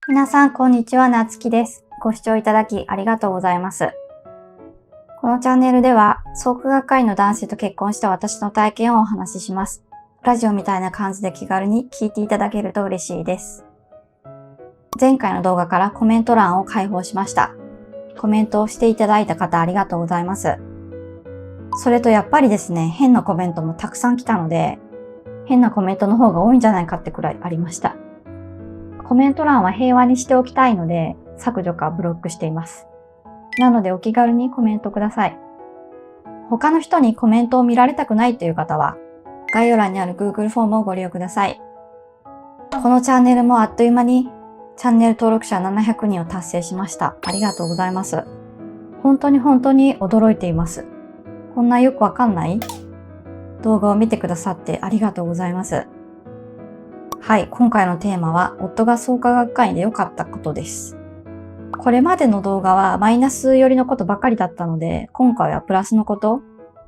皆さん、こんにちは。なつきです。ご視聴いただきありがとうございます。このチャンネルでは、創価学会員の男性と結婚した私の体験をお話しします。ラジオみたいな感じで気軽に聞いていただけると嬉しいです。前回の動画からコメント欄を開放しました。コメントをしていただいた方ありがとうございます。それとやっぱりですね、変なコメントもたくさん来たので、変なコメントの方が多いんじゃないかってくらいありました。コメント欄は平和にしておきたいので、削除かブロックしています。なのでお気軽にコメントください。他の人にコメントを見られたくないという方は、概要欄にある Google フォームをご利用ください。このチャンネルもあっという間にチャンネル登録者700人を達成しました。ありがとうございます。本当に驚いています。こんなよくわかんない動画を見てくださってありがとうございます。はい、今回のテーマは、夫が創価学会員で良かったことです。これまでの動画はマイナス寄りのことばかりだったので、今回はプラスのこと、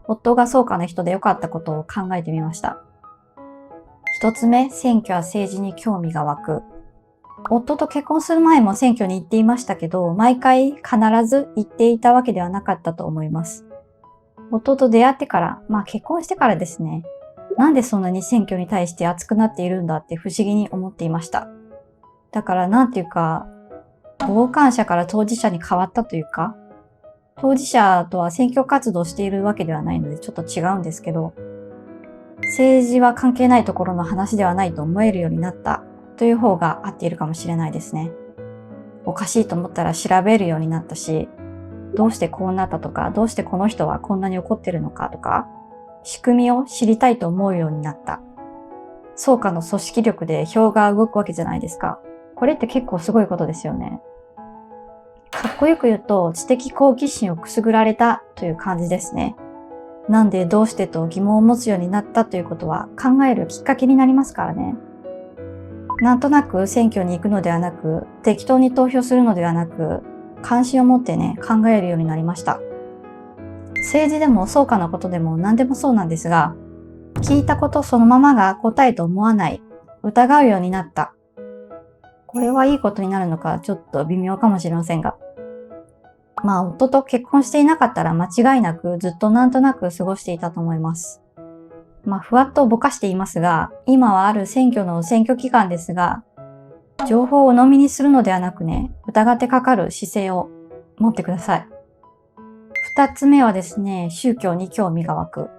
夫が創価の人で良かったことを考えてみました。一つ目、選挙や政治に興味が湧く。夫と結婚する前も選挙に行っていましたけど、毎回必ず行っていたわけではなかったと思います。夫と出会ってから、結婚してからですね、なんでそんなに選挙に対して熱くなっているんだって不思議に思っていました。だから傍観者から当事者に変わったというか、当事者とは選挙活動をしているわけではないのでちょっと違うんですけど、政治は関係ないところの話ではないと思えるようになったという方が合っているかもしれないですね。おかしいと思ったら調べるようになったし、どうしてこうなったとか、どうしてこの人はこんなに怒ってるのかとか、仕組みを知りたいと思うようになった。創価の組織力で票が動くわけじゃないですか。これって結構すごいことですよね。かっこよく言うと、知的好奇心をくすぐられたという感じですね。なんでどうしてと疑問を持つようになったということは考えるきっかけになりますからね。なんとなく選挙に行くのではなく、適当に投票するのではなく、関心を持って考えるようになりました。政治でも創価のことでも何でもそうなんですが、聞いたことそのままが答えと思わない、疑うようになった。これはいいことになるのかちょっと微妙かもしれませんが。夫と結婚していなかったら間違いなくずっとなんとなく過ごしていたと思います。ふわっとぼかしていますが、今はある選挙の選挙期間ですが、情報を鵜呑みにするのではなく疑ってかかる姿勢を持ってください。二つ目はですね、宗教に興味が湧く。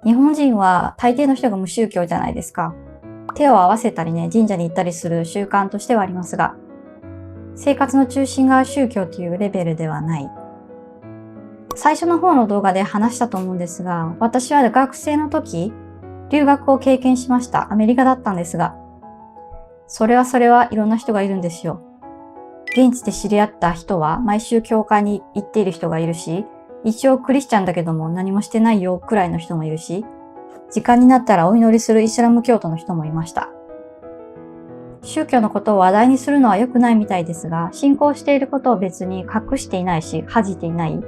日本人は大抵の人が無宗教じゃないですか。手を合わせたり神社に行ったりする習慣としてはありますが、生活の中心が宗教というレベルではない。最初の方の動画で話したと思うんですが、私は学生の時、留学を経験しました。アメリカだったんですが、それはいろんな人がいるんですよ。現地で知り合った人は毎週教会に行っている人がいるし、一応クリスチャンだけども何もしてないよくらいの人もいるし、時間になったらお祈りするイスラム教徒の人もいました。宗教のことを話題にするのは良くないみたいですが、信仰していることを別に隠していないし、恥じていない。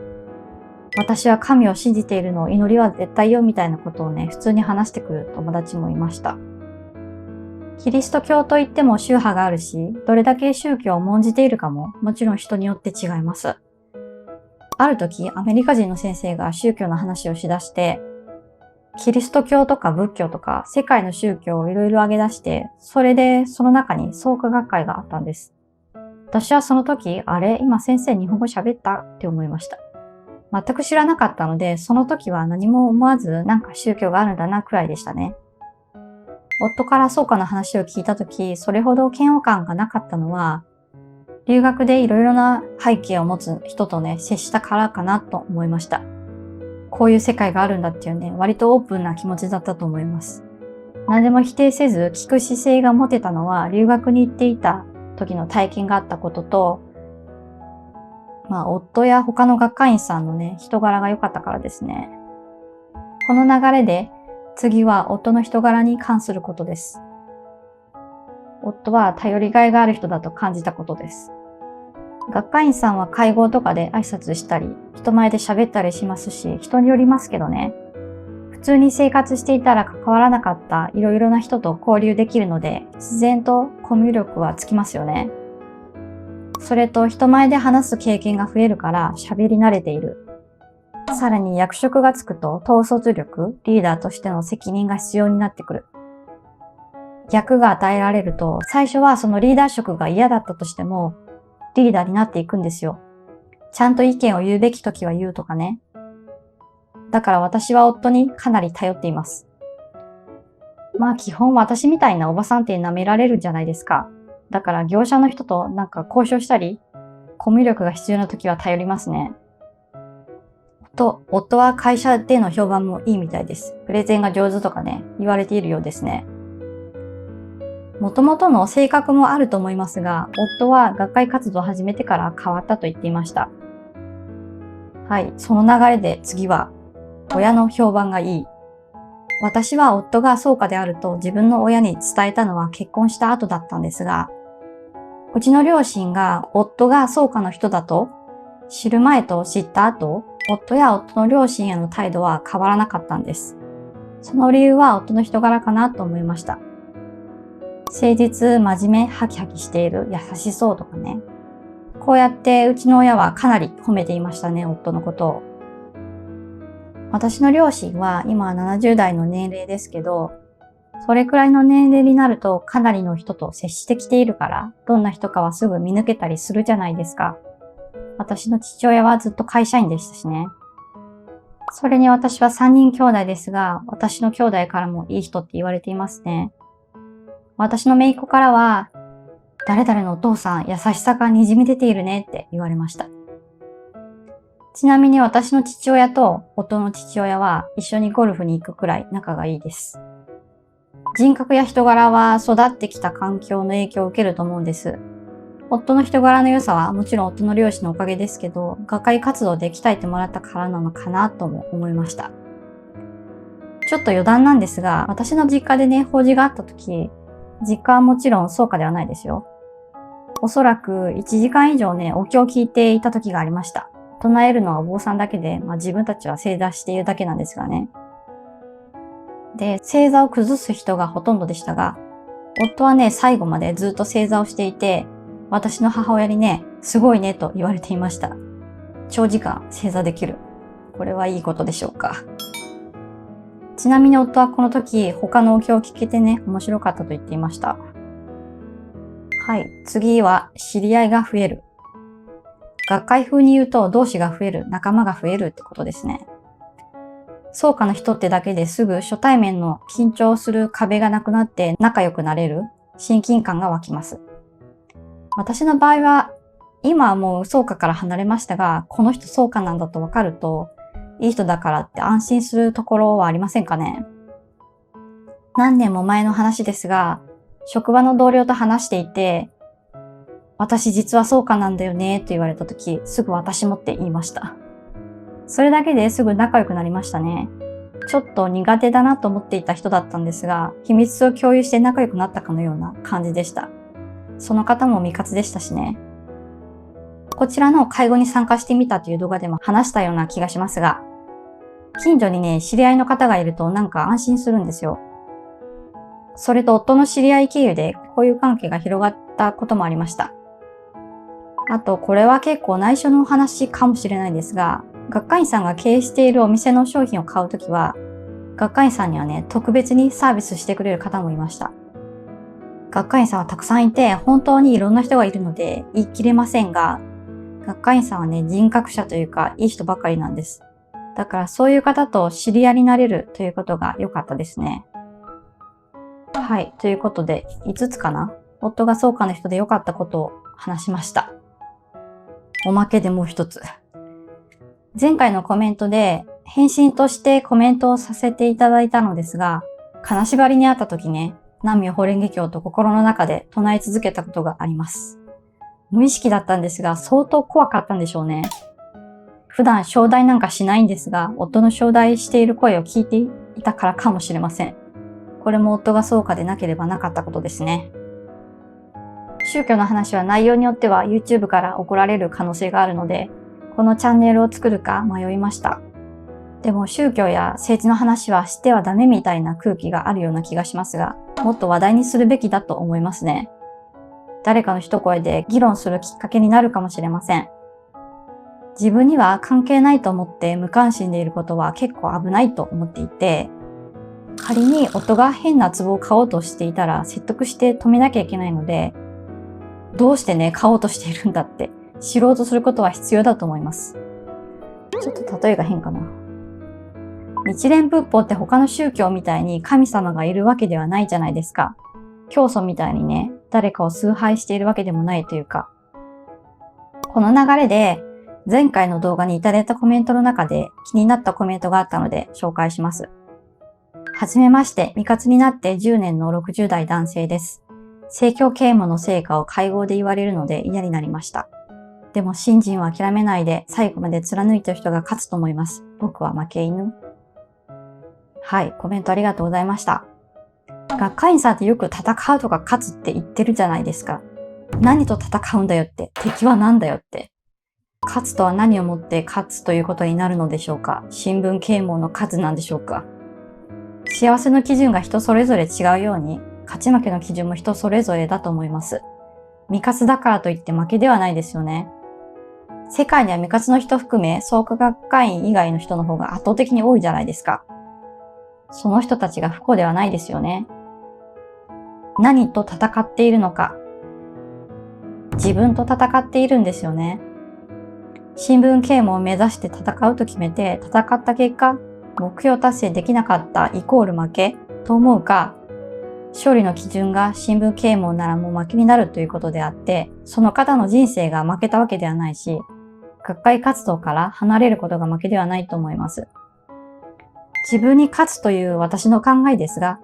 私は神を信じているのを祈りは絶対よみたいなことを普通に話してくる友達もいました。キリスト教といっても宗派があるし、どれだけ宗教を重んじているかももちろん人によって違います。ある時、アメリカ人の先生が宗教の話をしだして、キリスト教とか仏教とか世界の宗教をいろいろ挙げ出して、それでその中に創価学会があったんです。私はその時、あれ今先生日本語喋ったって思いました。全く知らなかったので、その時は何も思わず宗教があるんだなくらいでしたね。夫から創価の話を聞いた時、それほど嫌悪感がなかったのは、留学でいろいろな背景を持つ人と接したからかなと思いました。こういう世界があるんだっていう割とオープンな気持ちだったと思います。何でも否定せず聞く姿勢が持てたのは留学に行っていた時の体験があったことと、夫や他の学会員さんの人柄が良かったからですね。この流れで次は夫の人柄に関することです。夫は頼りがいがある人だと感じたことです。学会員さんは会合とかで挨拶したり、人前で喋ったりしますし、人によりますけど普通に生活していたら関わらなかったいろいろな人と交流できるので、自然とコミュ力はつきますよね。それと人前で話す経験が増えるから喋り慣れている。さらに役職がつくと統率力、リーダーとしての責任が必要になってくる。役が与えられると、最初はそのリーダー職が嫌だったとしても、リーダーになっていくんですよ。ちゃんと意見を言うべきときは言うとかね。だから私は夫にかなり頼っています。まあ基本私みたいなおばさんって舐められるんじゃないですか。だから業者の人と交渉したり、コミュ力が必要なときは頼りますね。夫は会社での評判もいいみたいです。プレゼンが上手とかね、言われているようですね。もともとの性格もあると思いますが、夫は学会活動を始めてから変わったと言っていました。はい、その流れで次は、親の評判がいい。私は夫が草加であると自分の親に伝えたのは結婚した後だったんですが、うちの両親が夫が草加の人だと知る前と知った後、夫や夫の両親への態度は変わらなかったんです。その理由は夫の人柄かなと思いました。誠実、真面目、ハキハキしている、優しそうとかね。こうやってうちの親はかなり褒めていましたね、夫のことを。私の両親は今70代の年齢ですけど、それくらいの年齢になるとかなりの人と接してきているから、どんな人かはすぐ見抜けたりするじゃないですか。私の父親はずっと会社員でしたしね。それに私は3人兄弟ですが、私の兄弟からもいい人って言われていますね。私の姪っ子からは、誰々のお父さん優しさが滲み出ているねって言われました。ちなみに私の父親と夫の父親は一緒にゴルフに行くくらい仲がいいです。人格や人柄は育ってきた環境の影響を受けると思うんです。夫の人柄の良さはもちろん夫の両親のおかげですけど、学会活動で鍛えてもらったからなのかなとも思いました。ちょっと余談なんですが、私の実家でね、法事があった時、実家はもちろん草加ではないですよ。おそらく1時間以上ね、お経を聞いていた時がありました。唱えるのはお坊さんだけで、自分たちは正座しているだけなんですがね。で、正座を崩す人がほとんどでしたが、夫はね、最後までずっと正座をしていて、私の母親にね、すごいねと言われていました。長時間正座できる。これはいいことでしょうか。ちなみに夫はこの時、他のお経を聞けてね、面白かったと言っていました。はい、次は知り合いが増える。学会風に言うと同志が増える、仲間が増えるってことですね。草加の人ってだけですぐ初対面の緊張する壁がなくなって仲良くなれる親近感が湧きます。私の場合は今はもう草加から離れましたが、この人草加なんだとわかるといい人だからって安心するところはありませんかね。何年も前の話ですが、職場の同僚と話していて、私実は草加なんだよねと言われたとき、すぐ私もって言いました。それだけですぐ仲良くなりましたね。ちょっと苦手だなと思っていた人だったんですが、秘密を共有して仲良くなったかのような感じでした。その方も味方でしたしね。こちらの介護に参加してみたという動画でも話したような気がしますが、近所にね、知り合いの方がいると安心するんですよ。それと夫の知り合い経由で交友関係が広がったこともありました。あと、これは結構内緒の話かもしれないんですが、学会員さんが経営しているお店の商品を買うときは、学会員さんにはね、特別にサービスしてくれる方もいました。学会員さんはたくさんいて、本当にいろんな人がいるので言い切れませんが、学会員さんはね、人格者というか、いい人ばかりなんです。だからそういう方と知り合いになれるということが良かったですね。はい、ということで、5つかな？夫が草加の人で良かったことを話しました。おまけでもう一つ。前回のコメントで返信としてコメントをさせていただいたのですが、金縛りにあった時ね、南無法蓮華経と心の中で唱え続けたことがあります。無意識だったんですが、相当怖かったんでしょうね。普段承題なんかしないんですが、夫の承題している声を聞いていたからかもしれません。これも夫が草加でなければなかったことですね。宗教の話は内容によっては YouTube から怒られる可能性があるので、このチャンネルを作るか迷いました。でも宗教や政治の話はしてはダメみたいな空気があるような気がしますが、もっと話題にするべきだと思いますね。誰かの一声で議論するきっかけになるかもしれません。自分には関係ないと思って無関心でいることは結構危ないと思っていて、仮に夫が変な壺を買おうとしていたら説得して止めなきゃいけないので、どうしてね、買おうとしているんだって知ろうとすることは必要だと思います。ちょっと例えが変かな。日蓮仏法って他の宗教みたいに神様がいるわけではないじゃないですか。教祖みたいにね、誰かを崇拝しているわけでもないというか。この流れで、前回の動画にいただいたコメントの中で気になったコメントがあったので紹介します。はじめまして、未活になって10年の60代男性です。政教啓蒙の成果を会合で言われるので嫌になりました。でも信心は諦めないで最後まで貫いた人が勝つと思います。僕は負け犬。はい、コメントありがとうございました。学会員さんってよく戦うとか勝つって言ってるじゃないですか。何と戦うんだよって、敵は何だよって。勝つとは何をもって勝つということになるのでしょうか。新聞啓蒙の数なんでしょうか。幸せの基準が人それぞれ違うように、勝ち負けの基準も人それぞれだと思います。未活だからといって負けではないですよね。世界には未活の人含め創価学会員以外の人の方が圧倒的に多いじゃないですか。その人たちが不幸ではないですよね。何と戦っているのか。自分と戦っているんですよね。新聞啓蒙を目指して戦うと決めて戦った結果、目標達成できなかったイコール負けと思うか、勝利の基準が新聞啓蒙ならもう負けになるということであって、その方の人生が負けたわけではないし、学会活動から離れることが負けではないと思います。自分に勝つという私の考えですが、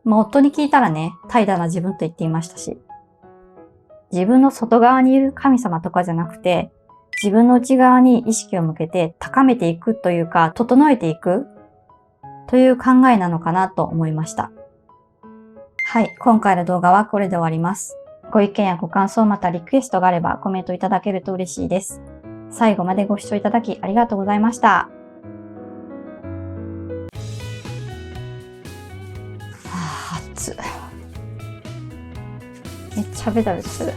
夫に聞いたらね、怠惰な自分と言っていましたし、自分の外側にいる神様とかじゃなくて、自分の内側に意識を向けて高めていくというか、整えていくという考えなのかなと思いました。はい、今回の動画はこれで終わります。ご意見やご感想またリクエストがあればコメントいただけると嬉しいです。最後までご視聴いただきありがとうございました。熱い。めっちゃベタベタする。